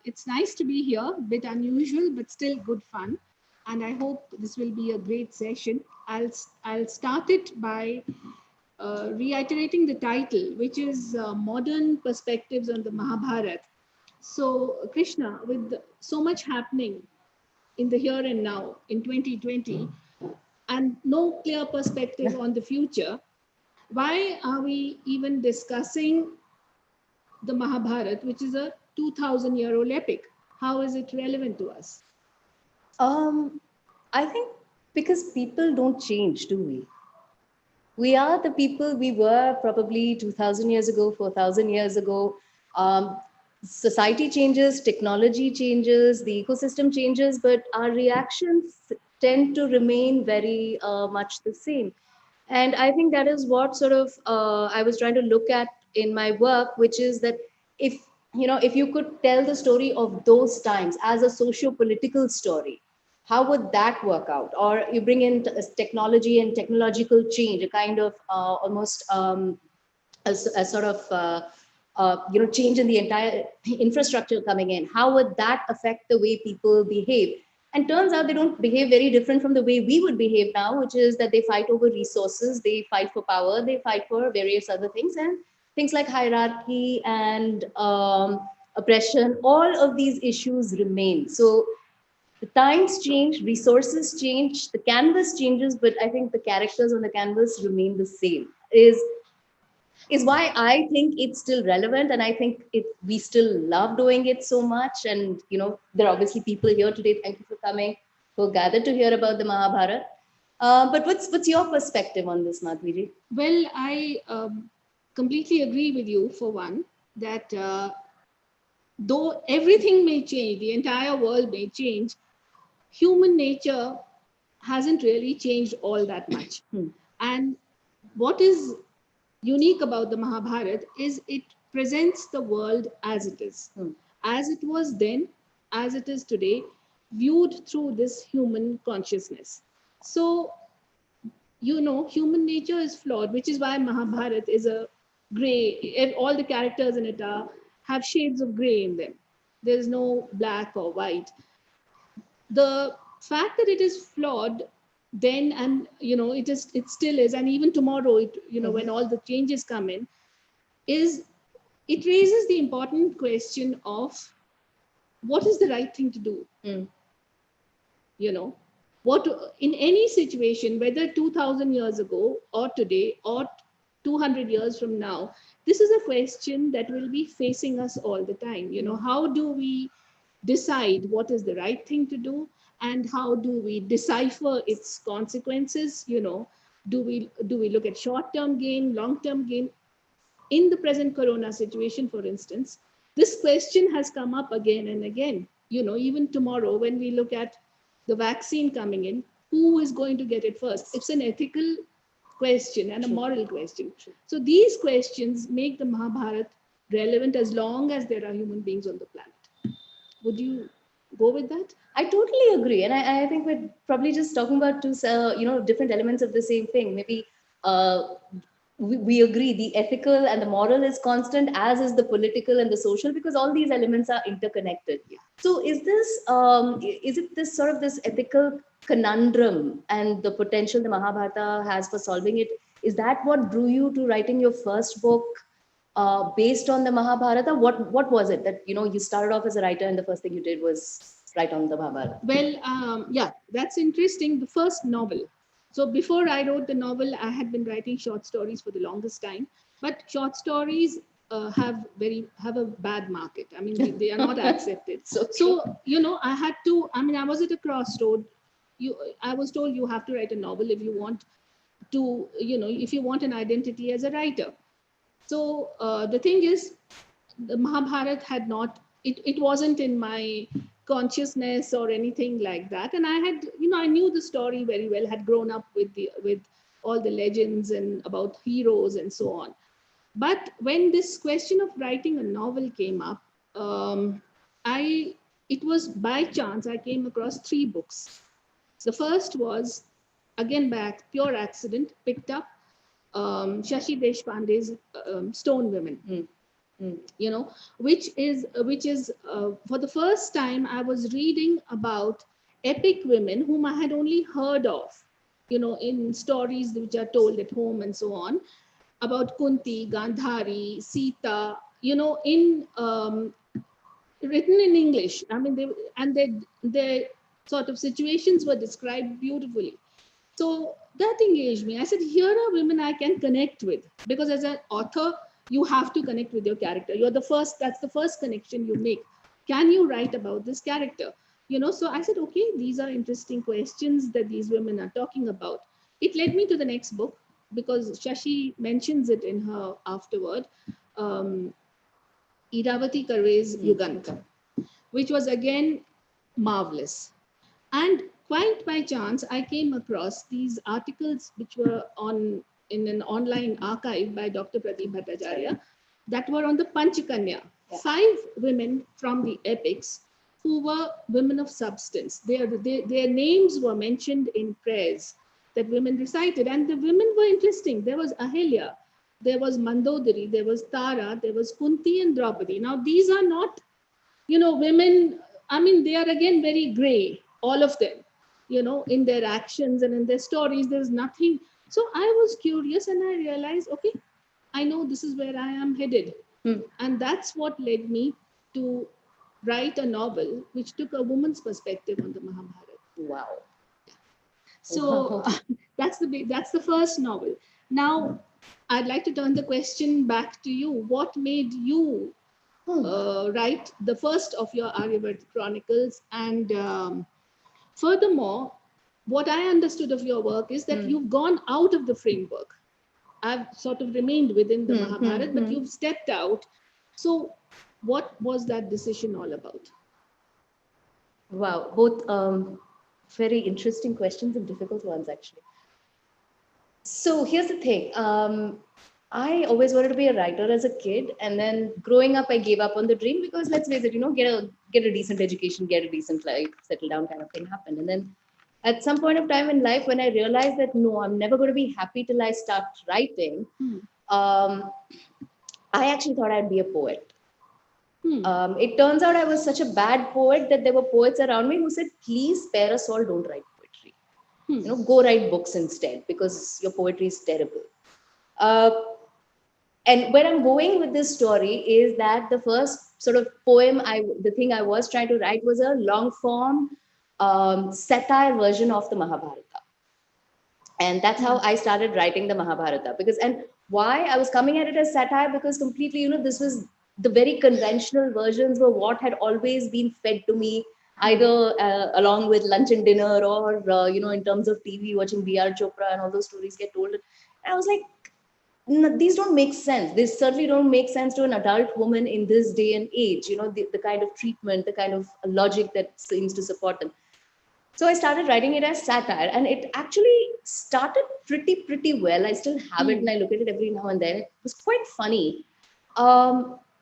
It's nice to be here, a bit unusual, but still good fun. And I hope this will be a great session. I'll start it by reiterating the title, which is Modern Perspectives on the Mahabharata. So, Krishna, with so much happening in the here and now in 2020, and no clear perspective on the future, why are we even discussing the Mahabharata, which is a 2000-year-old epic? How is it relevant to us? Um, I think because people don't change, do we? We are the people we were probably 2000 years ago, 4000 years ago. Um, Society changes, technology changes, the ecosystem changes, but our reactions tend to remain very much the same. And I think that is what sort of I was trying to look at in my work, which is that if if you could tell the story of those times as a socio-political story, how would that work out? Or you bring in technology and technological change, a kind of almost a sort of change in the entire infrastructure coming in. How would that affect the way people behave? And turns out they don't behave very different from the way we would behave now, which is that they fight over resources, they fight for power, they fight for various other things, and things like hierarchy and oppression. All of these issues remain. So the times change, resources change, the canvas changes, but I think the characters on the canvas remain the same. Is why I think it's still relevant, and I think we still love doing it so much. And there are obviously people here today. Thank you for coming, who gathered to hear about the Mahabharata. But what's your perspective on this, Madhviji? Well, I completely agree with you, for one, that though everything may change, the entire world may change, human nature hasn't really changed all that much. And what is unique about the Mahabharata is it presents the world as it is, as it was then, as it is today, viewed through this human consciousness. So, human nature is flawed, which is why Mahabharata is a gray. All the characters in it have shades of gray in them. There is no black or white. The fact that it is flawed then, and it still is, and even tomorrow, when all the changes come in, is it raises the important question of what is the right thing to do. You know what, in any situation, whether 2000 years ago or today or 200 years from now, this is a question that will be facing us all the time. How do we decide what is the right thing to do, and how do we decipher its consequences? Do we look at short term gain, long term gain? In the present corona situation, for instance, this question has come up again and again. Even tomorrow, when we look at the vaccine coming in, who is going to get it first? It's an ethical question and a moral question. So these questions make the Mahabharata relevant as long as there are human beings on the planet. Would you go with that? I totally agree, and I think we're probably just talking about two, different elements of the same thing. Maybe we agree the ethical and the moral is constant, as is the political and the social, because all these elements are interconnected. Yeah. So, is it this sort of this ethical conundrum and the potential the Mahabharata has for solving it? Is that what drew you to writing your first book? Based on the Mahabharata, what was it that you started off as a writer and the first thing you did was write on the Mahabharata? Well, yeah, that's interesting. The first novel. So before I wrote the novel, I had been writing short stories for the longest time. But short stories have a bad market. I mean, they are not accepted. So I had to. I mean, I was at a crossroad. I was told you have to write a novel if you want to. If you want an identity as a writer. So the thing is, the Mahabharata had not, it wasn't in my consciousness or anything like that. And I had, I knew the story very well, had grown up with all the legends and about heroes and so on. But when this question of writing a novel came up, I it was by chance I came across three books. The first was, again by pure accident, picked up Shashi Deshpande's Stone Women. you know, which is for the first time I was reading about epic women whom I had only heard of, you know, in stories which are told at home and so on, about Kunti, Gandhari, Sita, you know, in written in English. I mean, their sort of situations were described beautifully. So that engaged me. I said, here are women I can connect with, because as an author, you have to connect with your character. You're the first, that's the first connection you make. Can you write about this character? You know, so I said, okay, these are interesting questions that these women are talking about. It led me to the next book, because Shashi mentions it in her afterward, um, Iravati Karve's Yugantam, which was again marvelous. And quite by chance, I came across these articles which were on in an online archive by Dr. Pradeep Bhattacharya that were on the Panchakanya, Yeah. 5 women from the epics who were women of substance. Their names were mentioned in prayers that women recited, and the women were interesting. There was Ahilya, there was Mandodari, there was Tara, there was Kunti and Draupadi. Now, these are not, you know, women, I mean, they are again very gray, all of them, you know, in their actions and in their stories. There's nothing. So I was curious and I realized, okay, I know this is where I am headed. And that's what led me to write a novel which took a woman's perspective on the Mahabharata. Wow. So that's the first novel. Now, I'd like to turn the question back to you. What made you write the first of your Aryabhat Chronicles? And furthermore, what I understood of your work is that you've gone out of the framework. I've sort of remained within the Mahabharata, but you've stepped out. So, what was that decision all about? Wow, both very interesting questions and difficult ones, actually. So here's the thing. I always wanted to be a writer as a kid, and then growing up, I gave up on the dream because, let's face it, you know, get a decent education, get a decent life, settle down, kind of thing happened. And then, at some point of time in life, when I realized that no, I'm never going to be happy till I start writing, I actually thought I'd be a poet. It turns out I was such a bad poet that there were poets around me who said, "Please spare us all, don't write poetry. You know, go write books instead because your poetry is terrible." And where I'm going with this story is that the first sort of the thing I was trying to write was a long form satire version of the Mahabharata. And that's how I started writing the Mahabharata. And why I was coming at it as satire, because completely, you know, this was the very conventional versions were what had always been fed to me, either along with lunch and dinner, or you know, in terms of TV, watching B.R. Chopra and all those stories get told. And I was like, no, these don't make sense. They certainly don't make sense to an adult woman in this day and age. You know, the kind of treatment, the kind of logic that seems to support them. So I started writing it as satire, and it actually started pretty well. I still have it, and I look at it every now and then. It was quite funny.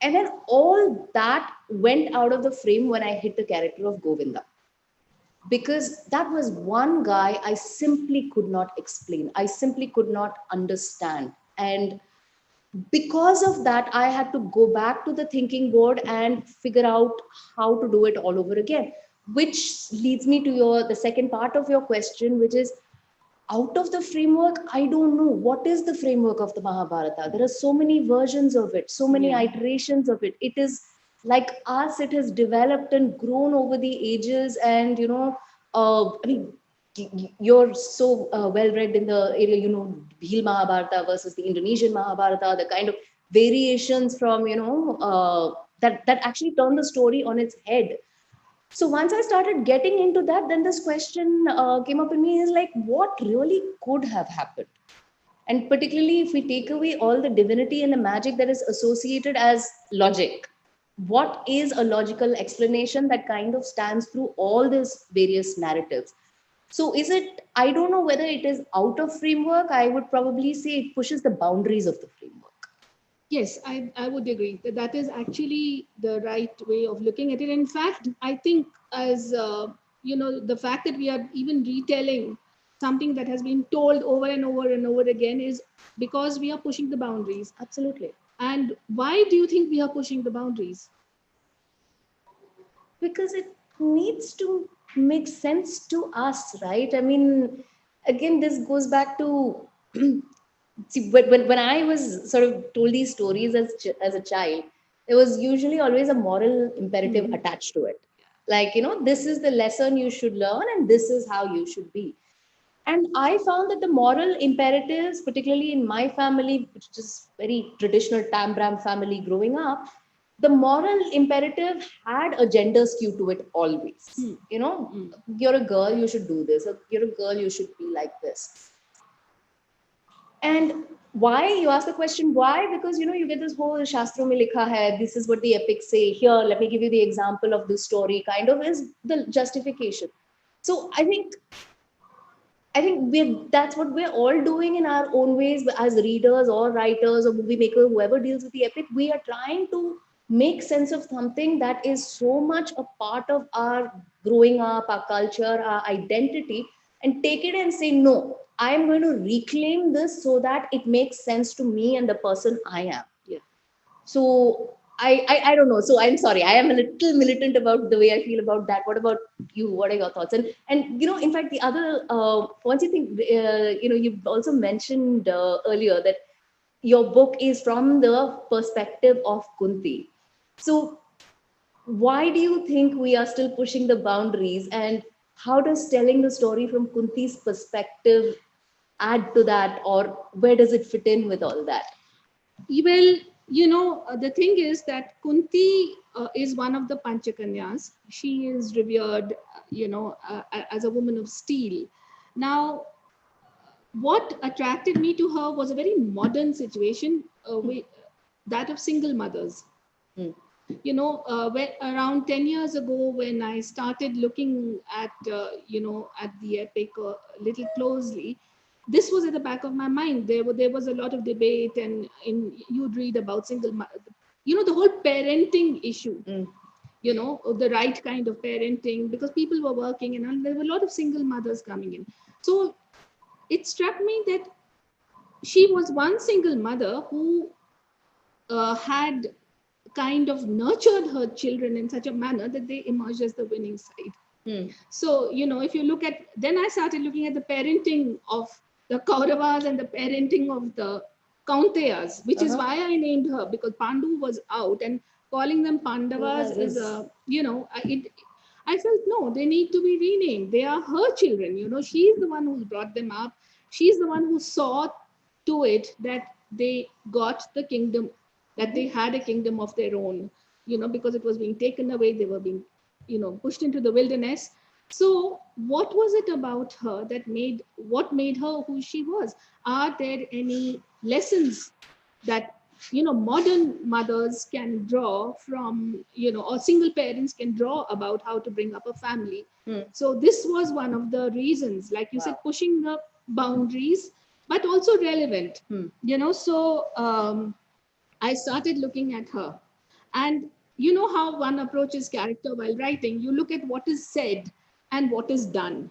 And then all that went out of the frame when I hit the character of Govinda, because that was one guy I simply could not explain. I simply could not understand. And because of that, I had to go back to the thinking board and figure out how to do it all over again, which leads me to the second part of your question, which is, out of the framework, I don't know what is the framework of the Mahabharata. There are so many versions of it, so many iterations of it. It is like us, it has developed and grown over the ages. And you know, I mean, you're so well read in the area, you know, Bhil Mahabharata versus the Indonesian Mahabharata, the kind of variations from, you know, that actually turn the story on its head. So once I started getting into that, then this question came up in me, is like, what really could have happened? And particularly if we take away all the divinity and the magic that is associated as logic, what is a logical explanation that kind of stands through all these various narratives? So is it, I don't know whether it is out of framework. I would probably say it pushes the boundaries of the framework. Yes, I would agree that that is actually the right way of looking at it. In fact, I think as you know, the fact that we are even retelling something that has been told over and over and over again is because we are pushing the boundaries. Absolutely. And why do you think we are pushing the boundaries? Because it needs to make sense to us, right? I mean, again, this goes back to see, when I was sort of told these stories as a child, there was usually always a moral imperative attached to it. Like, this is the lesson you should learn, and this is how you should be. And I found that the moral imperatives, particularly in my family, which is very traditional Tambram family growing up, the moral imperative had a gender skew to it always. You're a girl, you should do this. Or you're a girl, you should be like this. And why? You ask the question why? Because you get this whole Shastra mein likha hai, this is what the epics say. Here, let me give you the example of this story, kind of is the justification. So I think that's what we're all doing in our own ways as readers or writers or movie makers, whoever deals with the epic. We are trying to make sense of something that is so much a part of our growing up, our culture, our identity, and take it and say, no, I am going to reclaim this so that it makes sense to me and the person I am. Yeah. So I don't know. So I'm sorry. I am a little militant about the way I feel about that. What about you? What are your thoughts? And in fact, the other once you think you've also mentioned earlier that your book is from the perspective of Kunti. So why do you think we are still pushing the boundaries, and how does telling the story from Kunti's perspective add to that, or where does it fit in with all that? Well, the thing is that Kunti is one of the Panchakanyas. She is revered, as a woman of steel. Now, what attracted me to her was a very modern situation, that of single mothers. Hmm. When around 10 years ago, when I started looking at, at the epic a little closely, this was at the back of my mind. There was a lot of debate, and you'd read about the whole parenting issue. The right kind of parenting, because people were working, and there were a lot of single mothers coming in. So it struck me that she was one single mother who had kind of nurtured her children in such a manner that they emerged as the winning side. So, if you look at, then I started looking at the parenting of the Kauravas and the parenting of the Kaunteyas, which is why I named her, because Pandu was out, and calling them Pandavas is I felt no, they need to be renamed. They are her children. She's the one who's brought them up. She's the one who saw to it that they got the kingdom, that they had a kingdom of their own, because it was being taken away. They were being, pushed into the wilderness. So what was it about her that made her who she was? Are there any lessons that modern mothers can draw from, or single parents can draw about how to bring up a family? So this was one of the reasons, like you said, pushing the boundaries, but also relevant. So I started looking at her. And you know how one approaches character while writing? You look at what is said and what is done.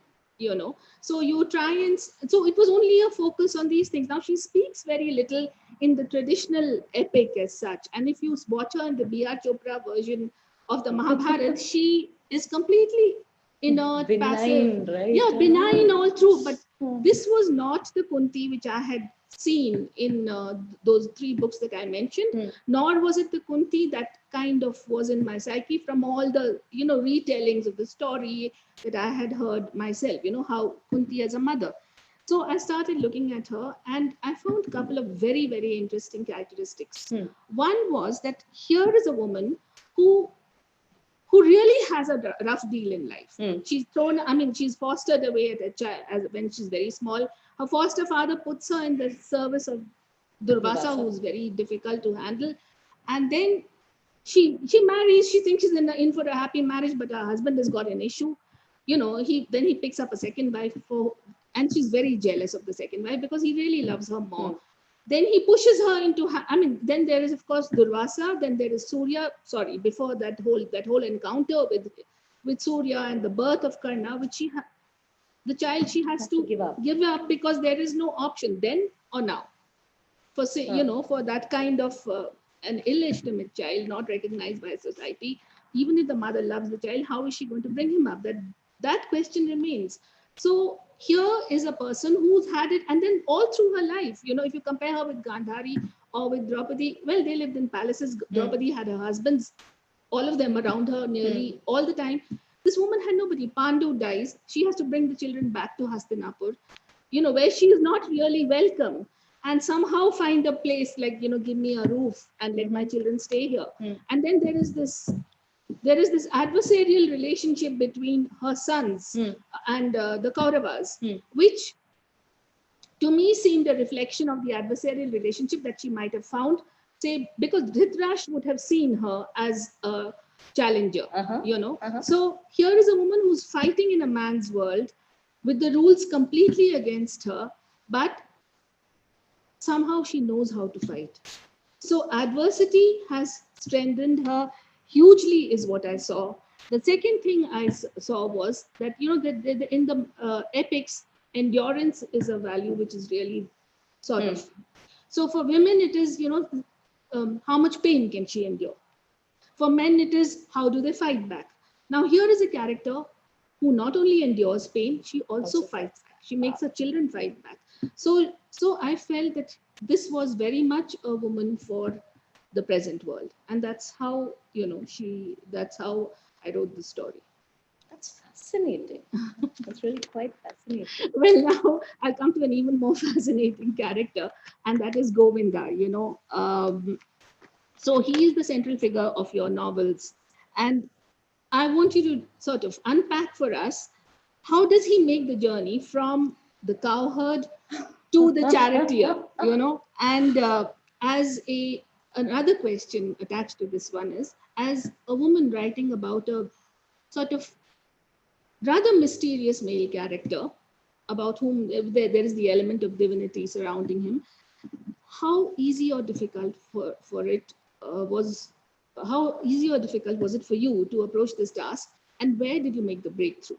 So you try and, so it was only a focus on these things. Now she speaks very little in the traditional epic as such. And if you watch her in the B.R. Chopra version of the Mahabharata, she is completely inert, Benign, passive. right? Yeah, benign all through. But this was not the Kunti which I had seen in those three books that I mentioned, nor was it the Kunti that kind of was in my psyche from all the, retellings of the story that I had heard myself, how Kunti as a mother. So I started looking at her, and I found a couple of very, very interesting characteristics. One was that here is a woman who really has a rough deal in life. She's fostered away at a child when she's very small. Her foster father puts her in the service of Durvasa, who's very difficult to handle. And then she marries. She thinks she's in for a happy marriage, but her husband has got an issue. He picks up a second wife and she's very jealous of the second wife because he really loves her more. Then he pushes her into, then there is, of course, Durvasa, then there is Surya. Sorry, before that whole encounter with Surya and the birth of Karna, which the child she has to give up because there is no option then or now for for that kind of an illegitimate child, not recognized by society, even if the mother loves the child, how is she going to bring him up? That question remains. So here is a person who's had it, and then all through her life, if you compare her with Gandhari or with Draupadi, well, they lived in palaces. Draupadi had her husbands, all of them around her nearly all the time. This woman had nobody. Pandu dies. She has to bring the children back to Hastinapur, where she is not really welcome, and somehow find a place like, give me a roof and let my children stay here. And then there is this adversarial relationship between her sons and the Kauravas, which to me seemed a reflection of the adversarial relationship that she might have found, say, because Dhritarashtra would have seen her as a challenger, So here is a woman who's fighting in a man's world with the rules completely against her, but somehow she knows how to fight. So adversity has strengthened her hugely, is what I saw. The second thing I saw was that, that in the epics, endurance is a value which is really sort of. So for women, it is, how much pain can she endure? For men, it is how do they fight back? Now, here is a character who not only endures pain, she also fights back. She makes her children fight back. So I felt that this was very much a woman for the present world. And that's how, that's how I wrote the story. That's fascinating. That's really quite fascinating. Well, now I'll come to an even more fascinating character, and that is Govinda, so he is the central figure of your novels. And I want you to sort of unpack for us, how does he make the journey from the cowherd to the charioteer, And as another question attached to this one is, as a woman writing about a sort of rather mysterious male character about whom there is the element of divinity surrounding him, how easy or difficult how easy or difficult was it for you to approach this task, and where did you make the breakthrough?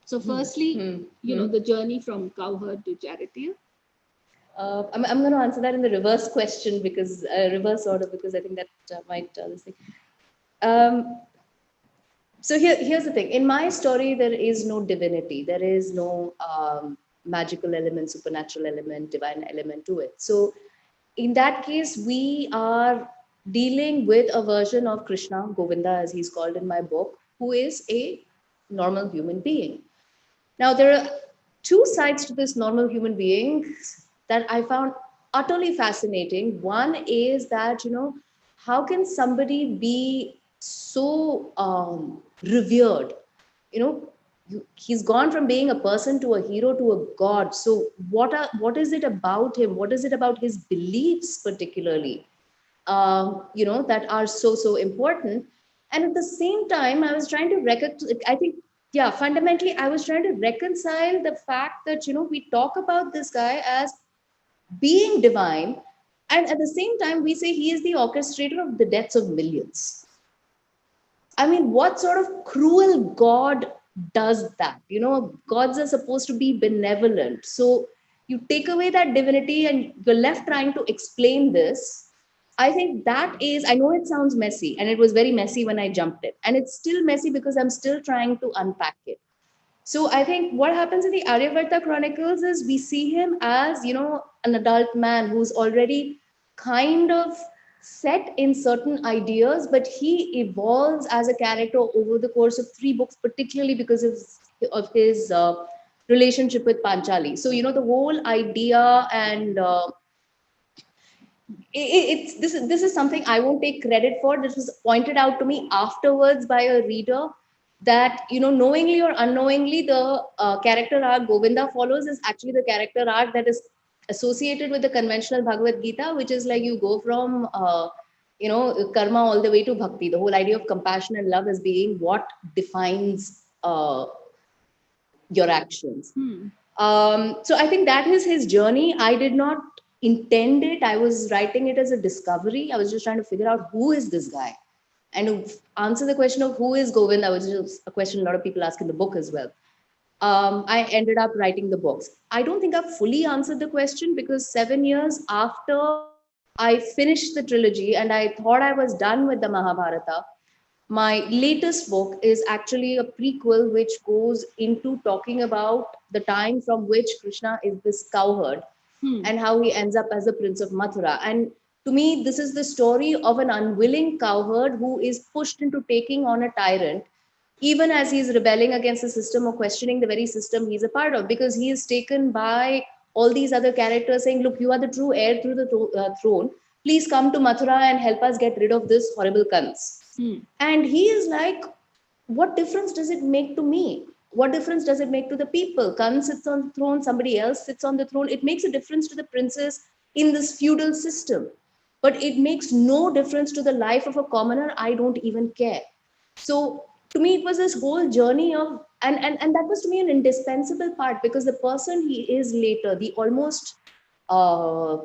So firstly, the journey from cowherd to charioteer. I'm going to answer that in the reverse question, because reverse order, because I think that might this thing. So here's the thing. In my story, there is no divinity. There is no magical element, supernatural element, divine element to it. So in that case, we are dealing with a version of Krishna, Govinda, as he's called in my book, who is a normal human being. Now, there are two sides to this normal human being that I found utterly fascinating. One is that, how can somebody be so revered? He's gone from being a person to a hero to a god. So what is it about him? What is it about his beliefs particularly, that are so important? And at the same time, I was trying to fundamentally, I was trying to reconcile the fact that, we talk about this guy as being divine, and at the same time, we say he is the orchestrator of the deaths of millions. I mean, what sort of cruel God does that? Gods are supposed to be benevolent. So you take away that divinity and you're left trying to explain this. I think that is, I know it sounds messy, and it was very messy when I jumped it. And it's still messy because I'm still trying to unpack it. So I think what happens in the Aryavarta Chronicles is we see him as, an adult man who's already kind of set in certain ideas, but he evolves as a character over the course of 3 books, particularly because of his relationship with Panchali. So, the whole idea, and this is something I won't take credit for. This was pointed out to me afterwards by a reader, that, knowingly or unknowingly, the character arc Govinda follows is actually the character arc that is associated with the conventional Bhagavad Gita, which is like you go from karma all the way to bhakti. The whole idea of compassion and love as being what defines your actions. So I think that is his journey. I did not intend it. I was writing it as a discovery. I was just trying to figure out, who is this guy? And to answer the question of who is Govinda, which is a question a lot of people ask in the book as well. I ended up writing the books. I don't think I've fully answered the question, because 7 years after I finished the trilogy and I thought I was done with the Mahabharata, my latest book is actually a prequel which goes into talking about the time from which Krishna is this cowherd Hmm. and how he ends up as the Prince of Mathura. And to me, this is the story of an unwilling cowherd who is pushed into taking on a tyrant, even as he's rebelling against the system or questioning the very system he's a part of, because he is taken by all these other characters saying, look, you are the true heir through the throne. Please come to Mathura and help us get rid of this horrible Kans. Hmm. And he is like, what difference does it make to me? What difference does it make to the people? Khan sits on the throne, somebody else sits on the throne. It makes a difference to the princess in this feudal system, but it makes no difference to the life of a commoner. I don't even care. So to me, it was this whole journey of, and that was to me an indispensable part, because the person he is later, the almost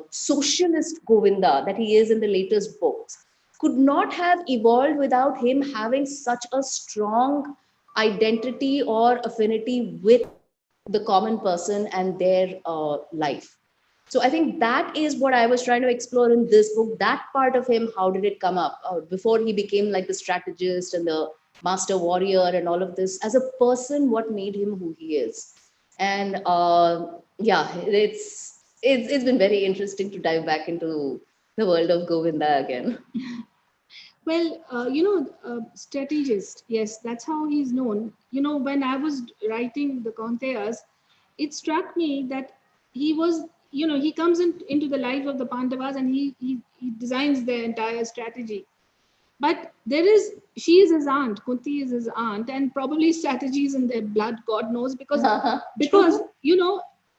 socialist Govinda that he is in the latest books, could not have evolved without him having such a strong identity or affinity with the common person and their life. So I think that is what I was trying to explore in this book. That part of him, how did it come up before he became like the strategist and the master warrior and all of this? As a person, what made him who he is? And yeah, it's been very interesting to dive back into the world of Govinda again. Well, strategist. Yes, that's how he's known. When I was writing the Kaunteyas, it struck me that he was, he comes into the life of the Pandavas, and he designs their entire strategy. But she is his aunt, Kunti is his aunt, and probably strategies in their blood, God knows, because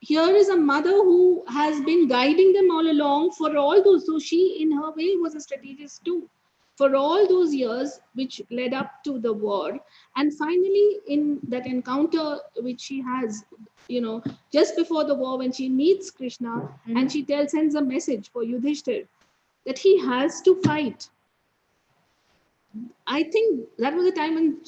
here is a mother who has been guiding them all along for all those. So she, in her way, was a strategist too, for all those years which led up to the war. And finally, in that encounter which she has, just before the war, when she meets Krishna, and she sends a message for Yudhishthir that he has to fight. I think that was a time when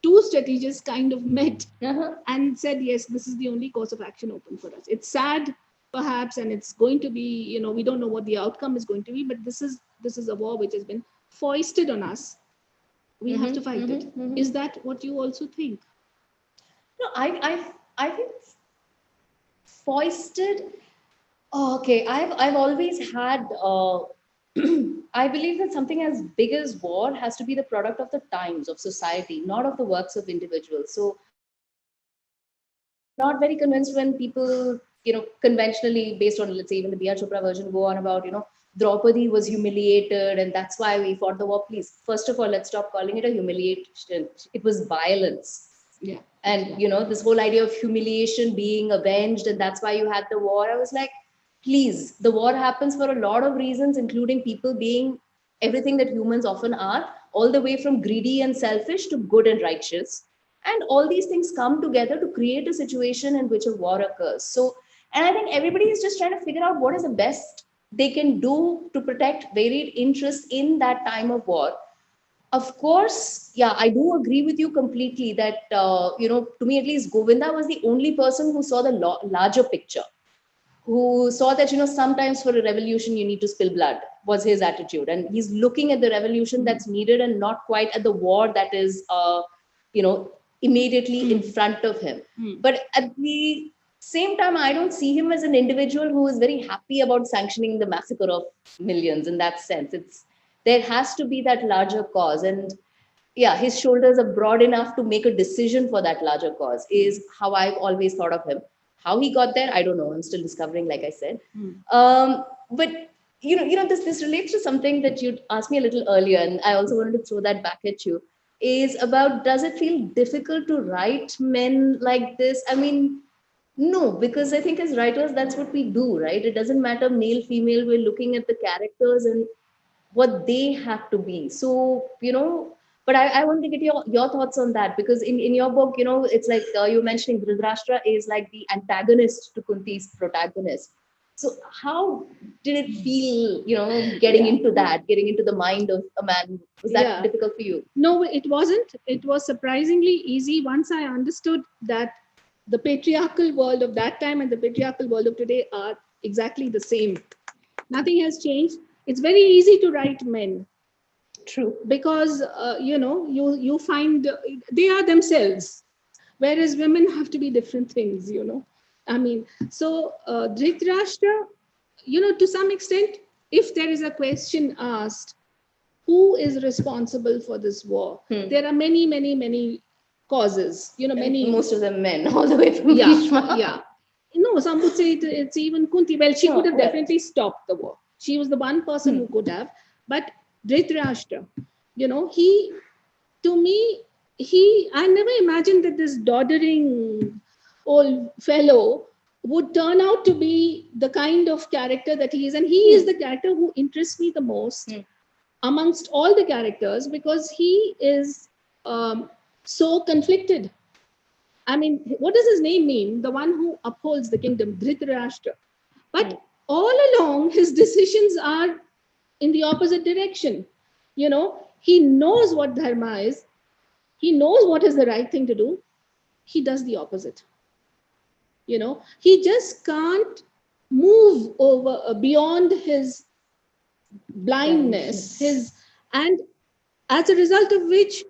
two strategists kind of met and said, yes, this is the only course of action open for us. It's sad, perhaps, and it's going to be, we don't know what the outcome is going to be, but this is a war which has been foisted on us. We have to fight it. Is that what you also think? No, I think foisted. Oh, okay, I've always had. I believe that something as big as war has to be the product of the times of society, not of the works of individuals. So not very convinced when people, conventionally based on, let's say, even the B.R. Chopra version, go on about, Draupadi was humiliated and that's why we fought the war. Please, first of all, let's stop calling it a humiliation. It was violence. Yeah. And, this whole idea of humiliation being avenged and that's why you had the war. I was like, please, the war happens for a lot of reasons, including people being everything that humans often are, all the way from greedy and selfish to good and righteous. And all these things come together to create a situation in which a war occurs. So, and I think everybody is just trying to figure out what is the best they can do to protect varied interests in that time of war. Of course, yeah, I do agree with you completely that, to me at least, Govinda was the only person who saw the larger picture, who saw that, sometimes for a revolution you need to spill blood, was his attitude. And he's looking at the revolution that's needed and not quite at the war that is, you know, immediately in front of him. But at the same time, I don't see him as an individual who is very happy about sanctioning the massacre of millions in that sense. There has to be that larger cause. And yeah, his shoulders are broad enough to make a decision for that larger cause, is how I've always thought of him. How he got there, I don't know. I'm still discovering, like I said. But this relates to something that you asked me a little earlier, and I also wanted to throw that back at you. Is about, does it feel difficult to write men like this? I mean, no, because I think as writers, that's what we do, right? It doesn't matter male, female. We're looking at the characters and what they have to be. So, but I want to get your thoughts on that, because in your book, it's like you're mentioning Dhritarashtra is like the antagonist to Kunti's protagonist. So how did it feel, getting into that, getting into the mind of a man? Was that difficult for you? No, it wasn't. It was surprisingly easy once I understood that the patriarchal world of that time and the patriarchal world of today are exactly the same. Nothing has changed. It's very easy to write men True. because you find they are themselves, whereas women have to be different things. I mean, so Dhritarashtra, to some extent, if there is a question asked, who is responsible for this war? There are many, many, many causes. Many. Most of them men, all the way from Yeah, Bhishma. yeah. Some would say it's even Kunti. Well, she could have definitely stopped the war. She was the one person who could have. But Dhritarashtra, he, to me, I never imagined that this doddering old fellow would turn out to be the kind of character that he is. And he is the character who interests me the most amongst all the characters, because he is so conflicted. I mean, what does his name mean? The one who upholds the kingdom, Dhritarashtra. But all along, his decisions are in the opposite direction. He knows what dharma is. He knows what is the right thing to do. He does the opposite. He just can't move over beyond his blindness, and as a result of which,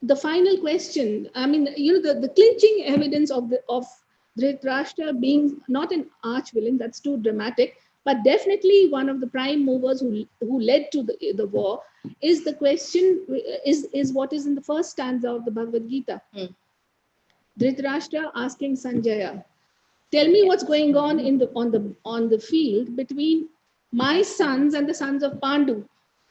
the final question, I mean, the clinching evidence of Dhritarashtra being not an arch villain, that's too dramatic, but definitely one of the prime movers who led to the war, is the question, is what is in the first stanza of the Bhagavad Gita. Dhritarashtra asking Sanjaya, tell me what's going on on the field between my sons and the sons of Pandu.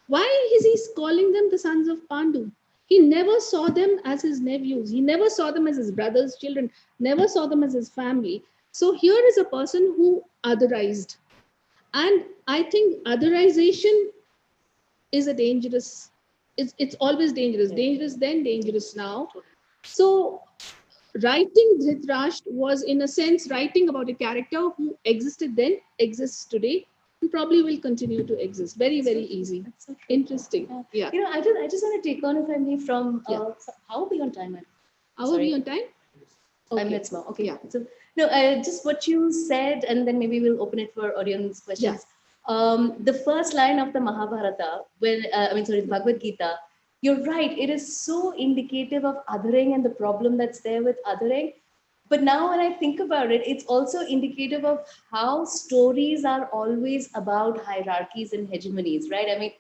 Why is he calling them the sons of Pandu? He never saw them as his nephews. He never saw them as his brother's children, never saw them as his family. So here is a person who otherized. And I think otherization is a dangerous, it's always dangerous. Dangerous then, dangerous now. So writing Dhritarashtra was, in a sense, writing about a character who existed then, exists today, and probably will continue to exist. Very, very easy. So interesting. Yeah. I just want to take on, if I may, from how are we on time? How are we on time? 5 minutes more. Okay. Yeah. So just what you said, and then maybe we'll open it for audience questions. The first line of the Mahabharata, the Bhagavad Gita, you're right. It is so indicative of othering and the problem that's there with othering. But now when I think about it, it's also indicative of how stories are always about hierarchies and hegemonies, right? I mean,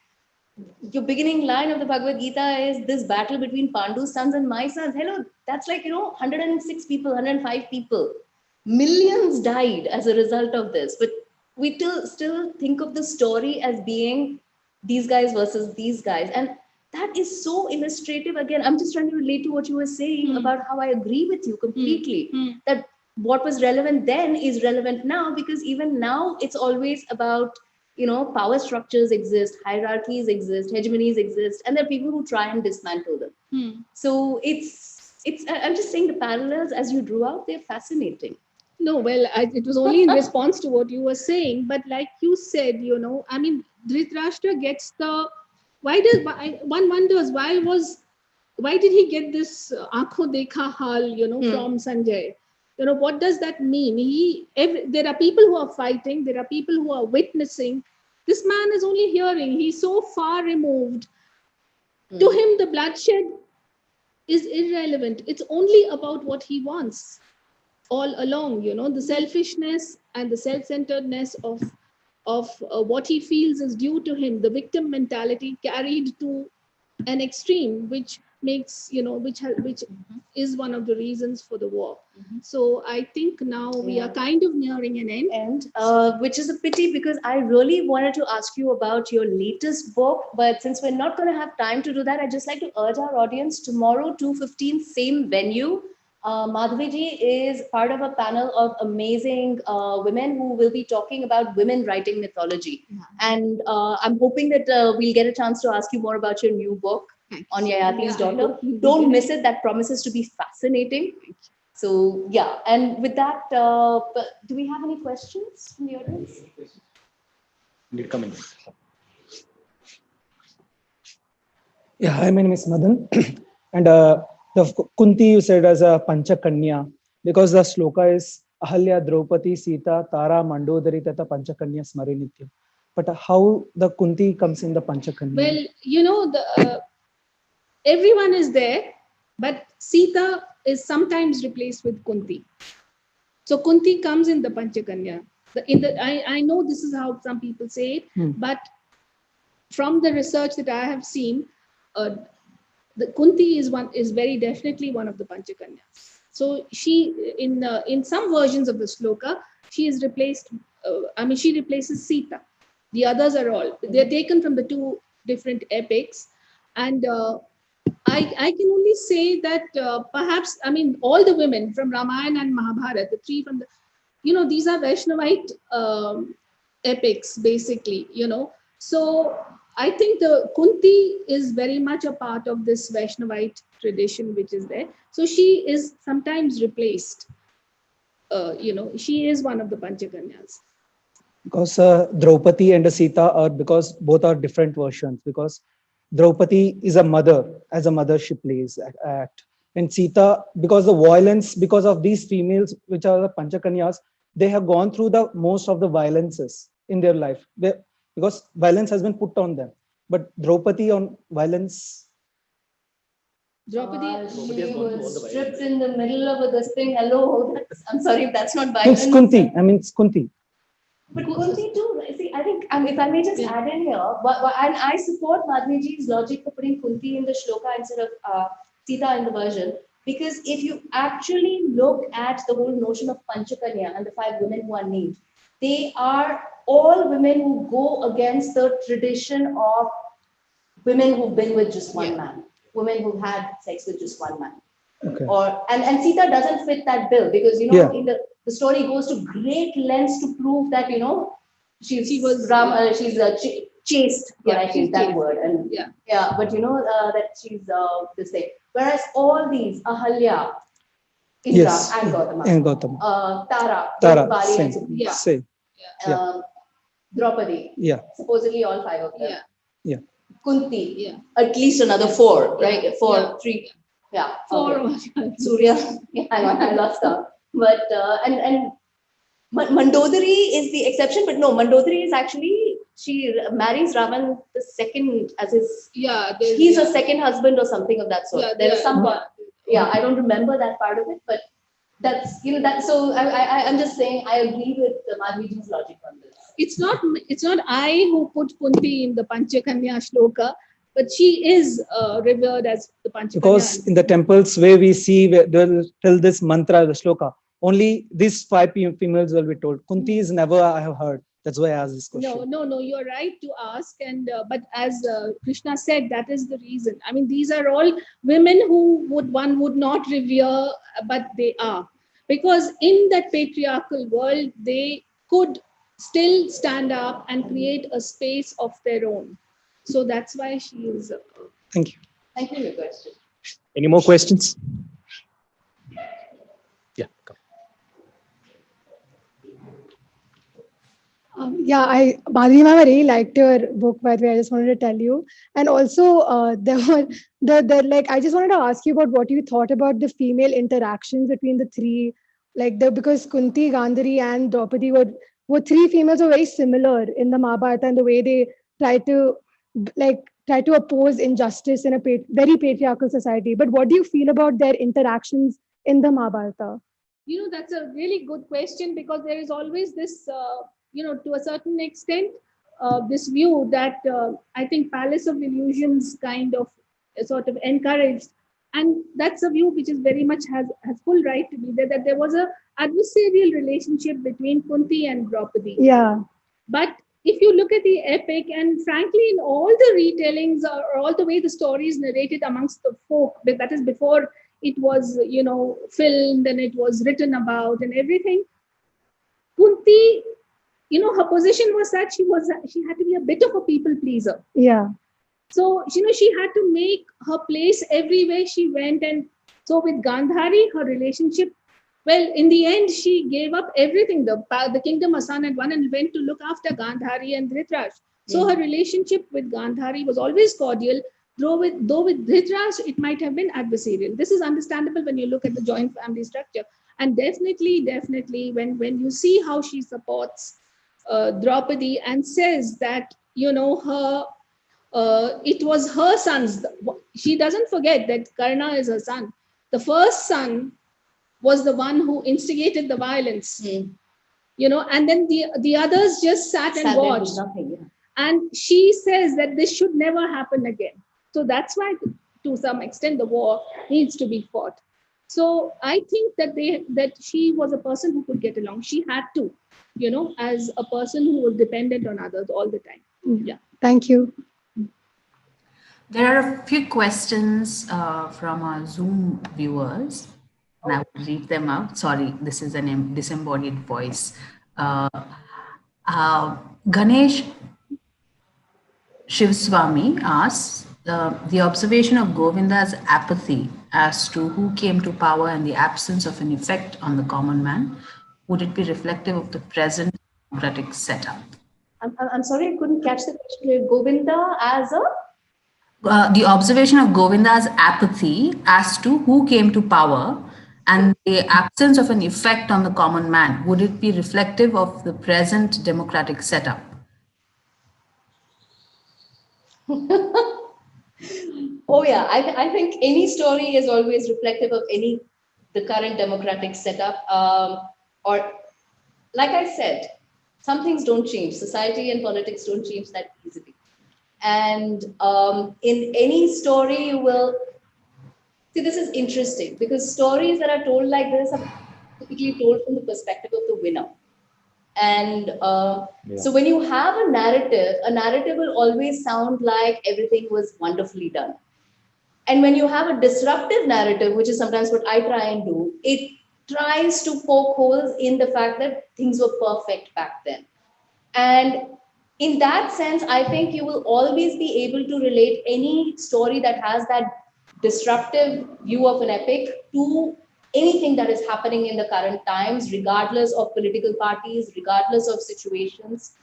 your beginning line of the Bhagavad Gita is this battle between Pandu's sons and my sons. Hello, that's 106 people, 105 people. Millions died as a result of this. But we still think of the story as being these guys versus these guys. And that is so illustrative. Again, I'm just trying to relate to what you were saying about how I agree with you completely. That what was relevant then is relevant now, because even now it's always about, power structures exist, hierarchies exist, hegemonies exist, and there are people who try and dismantle them. So I'm just saying the parallels as you drew out, they're fascinating. No, well, it was only in response to what you were saying, but like you said, I mean, Dhritarashtra gets one wonders why did he get this aankho dekha hal, from Sanjay? What does that mean? There are people who are fighting, there are people who are witnessing. This man is only hearing. He's so far removed. To him, the bloodshed is irrelevant. It's only about what he wants all along. The selfishness and the self-centeredness of what he feels is due to him. The victim mentality carried to an extreme, which makes, which is one of the reasons for the war. So I think now we are kind of nearing an end. Which is a pity, because I really wanted to ask you about your latest book, but since we're not going to have time to do that, I'd just like to urge our audience, tomorrow, 2:15, same venue. Madhavi ji is part of a panel of amazing women who will be talking about women writing mythology. And I'm hoping that we'll get a chance to ask you more about your new book on Yayati's daughter. Don't miss it. That promises to be fascinating. So, yeah. And with that, do we have any questions from the audience? Indeed, come in. Yeah, hi, my name is Madan. And Kunti you said as a Panchakanya because the sloka is Ahalya, Draupadi, Sita, Tara, Mandodari, Tata Panchakanya Smare Nityam. But how the Kunti comes in the Panchakanya? Well, you know, everyone is there, but Sita is sometimes replaced with Kunti. So Kunti comes in the Panchakanya. I know this is how some people say it, but from the research that I have seen, the Kunti is very definitely one of the Panchakanyas. So she in some versions of the sloka, she is replaced. She replaces Sita. The others are all they're taken from the two different epics, and I can only say that perhaps all the women from Ramayana and Mahabharata, the three from the these are Vaishnavite epics basically. So I think the Kunti is very much a part of this Vaishnavite tradition which is there. So she is sometimes replaced. She is one of the Panchakanyas. Because Draupadi and Sita are because both are different versions. Because Draupadi is a mother, as a mother she plays act, and Sita because the violence because of these females which are the Panchakanyas, they have gone through the most of the violences in their life because violence has been put on them. But Draupadi on violence. Draupadi, She was stripped in the middle of this thing. Hello, I'm sorry if that's not violence. It's Kunti. It's Kunti. But Kunti too, see, I think, if I may just add in here, and I support Madhviji's logic for putting Kunti in the shloka instead of Sita in the version, because if you actually look at the whole notion of Panchakanya and the 5 women who are named, they are all women who go against the tradition of women who've been with just one man, women who've had sex with just one man. Okay. And Sita doesn't fit that bill because in the story goes to great lengths to prove that she was chaste. I think that word and but that she's this thing. Whereas all these Ahalya, Indra and Gautama, Tara, same. Draupadi, supposedly all 5 of them. Kunti, at least another 4, right? 4, 3. Yeah, 4. Okay. Surya, I lost her. But and Mandodari is the exception, but no, Mandodari is actually she marries Ravan the second as his. He's a second husband or something of that sort. There is some. I don't remember that part of it, but that's that. So I'm just saying I agree with Madhviji's logic on this. It's not I who put Kunti in the Panchakanya shloka, but she is revered as the Panchakanya. Because in the temples where we see they'll tell this mantra, the shloka, only these 5 females will be told. Kunti is never I have heard. That's why I asked this question. No, you're right to ask. And but as Krishna said, that is the reason. These are all women who one would not revere, but they are. Because in that patriarchal world, they could still stand up and create a space of their own. So that's why she is. Thank you. Thank you for your question. Any more questions? Yeah. Come. Madhuri ma'am, I really liked your book, by the way. I just wanted to tell you. And also, there were I just wanted to ask you about what you thought about the female interactions between the 3, because Kunti, Gandhari, and Draupadi were 3 females who are very similar in the Mahabharata and the way they try to oppose injustice in a very patriarchal society. But what do you feel about their interactions in the Mahabharata? That's a really good question because there is always this, to a certain extent, this view that I think Palace of Illusions kind of sort of encouraged. And that's a view which is very much has full right to be there, that there was a adversarial relationship between Kunti and Draupadi. Yeah. But if you look at the epic, and frankly, in all the retellings or all the way the story is narrated amongst the folk, that is before it was, filmed and it was written about and everything, Kunti, her position was that she had to be a bit of a people pleaser. Yeah. So, she had to make her place everywhere she went. And so with Gandhari, her relationship, well, in the end, she gave up everything. The kingdom Asan had won and went to look after Gandhari and Dhritarashtra. So her relationship with Gandhari was always cordial, Though with Dhritarashtra, it might have been adversarial. This is understandable when you look at the joint family structure. And definitely, when you see how she supports Draupadi and says that, it was her son's. She doesn't forget that Karna is her son. The first son was the one who instigated the violence, and then the others just sat and watched. And she says that this should never happen again. So that's why, to some extent, the war needs to be fought. So I think that she was a person who could get along. She had to, as a person who was dependent on others all the time. Yeah. Thank you. There are a few questions from our Zoom viewers, and I will read them out. Sorry, this is an disembodied voice. Ganesh Shivswamy asks, the observation of Govinda's apathy as to who came to power and the absence of an effect on the common man, would it be reflective of the present democratic setup? I'm sorry, I couldn't catch the question. Govinda as a? The observation of Govinda's apathy as to who came to power and the absence of an effect on the common man, would it be reflective of the present democratic setup? Oh yeah, I think any story is always reflective of the current democratic setup. Or like I said, some things don't change. Society and politics don't change that easily. And in any story you will see, this is interesting because stories that are told like this are typically told from the perspective of the winner. And so when you have a narrative will always sound like everything was wonderfully done. And when you have a disruptive narrative, which is sometimes what I try and do, it tries to poke holes in the fact that things were perfect back then. And in that sense, I think you will always be able to relate any story that has that disruptive view of an epic to anything that is happening in the current times, regardless of political parties, regardless of situations,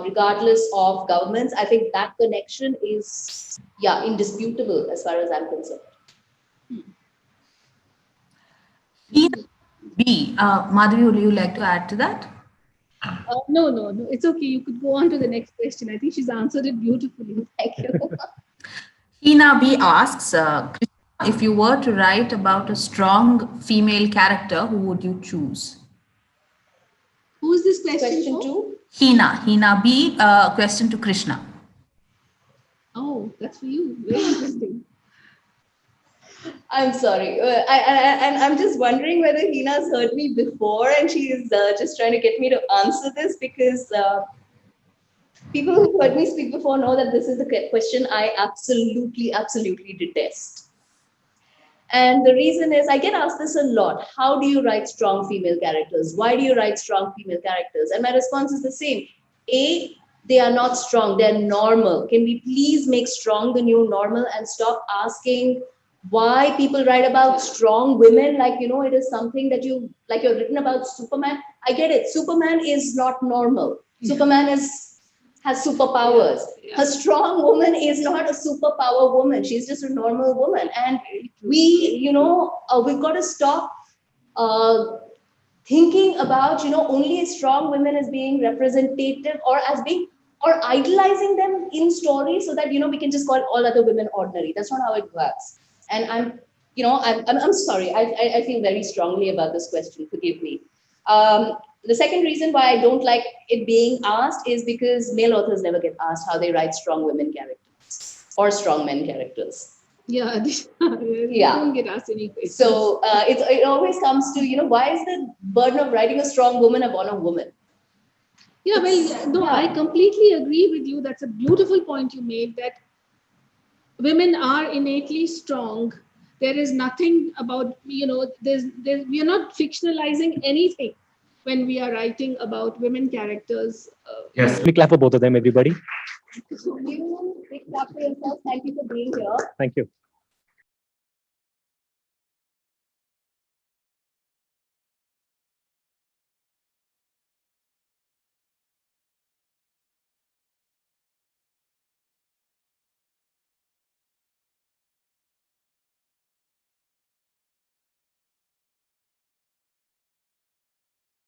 regardless of governments. I think that connection is, indisputable as far as I'm concerned. B, Madhuri, would you like to add to that? No. It's okay. You could go on to the next question. I think she's answered it beautifully. Thank you. Hina B asks, if you were to write about a strong female character, who would you choose? Who is this question Question for? 2. Hina B, question to Krishna. Oh, that's for you. Very interesting. I'm sorry. And I'm just wondering whether Hina's heard me before and she is just trying to get me to answer this, because people who heard me speak before know that this is the question I absolutely detest. And the reason is I get asked this a lot. How do you write strong female characters? Why do you write strong female characters? And my response is the same. A, they are not strong, they're normal. Can we please make strong the new normal and stop asking why people write about strong women like, it is something that you're written about Superman. I get it. Superman is not normal. Superman has superpowers. Yeah. A strong woman is not a superpower woman. She's just a normal woman. And we've got to stop thinking about, only strong women as being representative or idolizing them in stories so that, we can just call all other women ordinary. That's not how it works. And I'm sorry. I feel very strongly about this question. Forgive me. The second reason why I don't like it being asked is because male authors never get asked how they write strong women characters or strong men characters. Yeah, they don't get asked any questions. So it always comes to, why is the burden of writing a strong woman upon a woman? Yeah, well, no, I completely agree with you. That's a beautiful point you made, that women are innately strong. There is nothing about, we are not fictionalizing anything when we are writing about women characters. Yes. We clap for both of them, everybody. You big clap for yourself. Thank you for being here. Thank you.